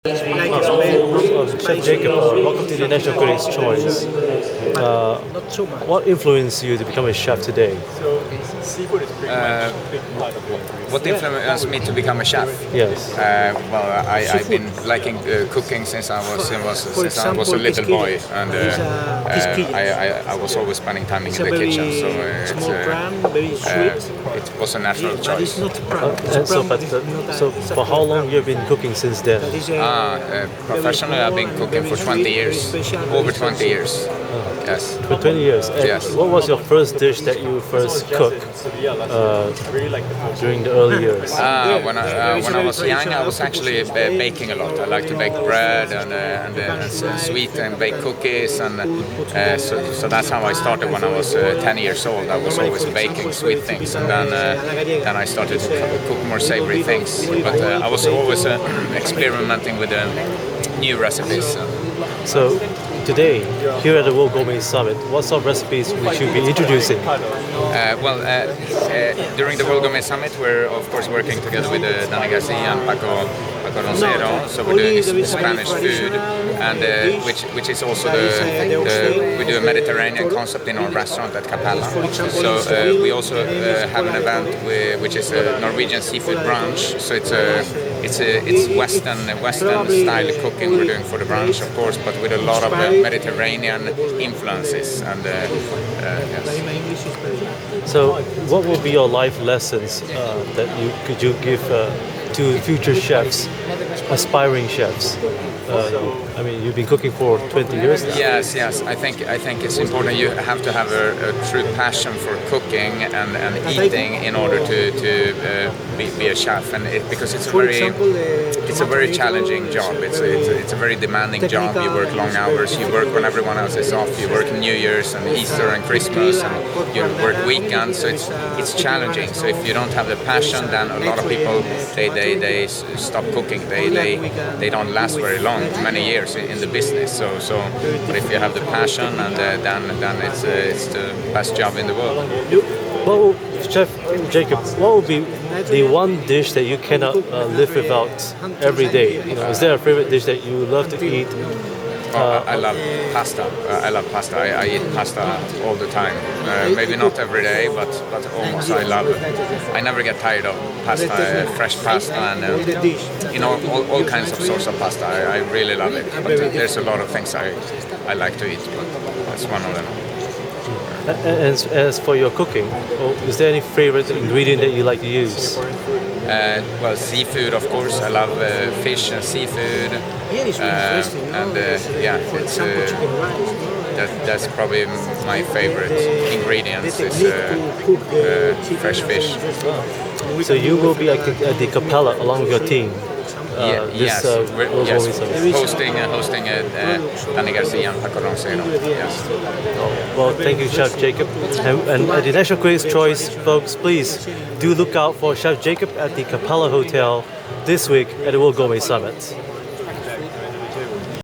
Chef Jakob, welcome to the National Critics' Choice. What influenced you to become a chef today? What influenced me to become a chef? Yes. I've been liking cooking since I was a little boy, and I was always spending time in the kitchen. So it was a natural choice. So for how long you've been cooking since then? Professionally, I've been cooking for 20 years, over 20 years. Yes. For 20 years. And yes. What was your first dish that you first cooked during the early years? When I was young, I was actually baking a lot. I like to bake bread and sweet and bake cookies, and so that's how I started. When I was 10 years old, I was always baking sweet things, and then I started to cook more savory things. But I was always experimenting with new recipes. So today, here at the World Gourmet Summit, what sort of recipes would you be introducing? During the World Gourmet Summit, we're of course working together with Dani Garcia and Paco Roncero. So we're doing Spanish food, and which is also we do a Mediterranean concept in our restaurant at Capella. So we also have an event which is a Norwegian seafood brunch. So it's Western style cooking we're doing for the brunch, of course, but with a lot of Mediterranean influences. And yes. So, what will be your life lessons that could you give to future chefs, aspiring chefs? I mean, you've been cooking for 20 years now. Yes. I think it's important. You have to have a true passion for cooking and eating in order to be a chef, and because it's a very challenging job. It's a very demanding job. You work long hours. You work when everyone else is off. You work New Year's and Easter and Christmas, and you work weekends. So it's challenging. So if you don't have the passion, then a lot of people they stop cooking. They don't last very long, many years in the business. So but if you have the passion, and then it's the best job in the world. Well, Chef Jakob, what would be the one dish that you cannot live without every day? You know, is there a favorite dish that you love to eat? I love pasta. I love pasta. I eat pasta all the time. Maybe not every day, but almost. I love it. I never get tired of pasta, fresh pasta, and all kinds of sorts of pasta. I really love it. But there's a lot of things I like to eat, but that's one of them. And as for your cooking, is there any favorite ingredient that you like to use? Seafood, of course. I love fish and seafood, that's probably my favorite ingredients is fresh fish. So you will be at the Capella along with your team. Hosting Dani Garcia and Paco Roncero. Yes. Well, thank you, Chef Jakob. And at the National Critics' Choice, folks, please do look out for Chef Jakob at the Capella Hotel this week at the World Gourmet Summit.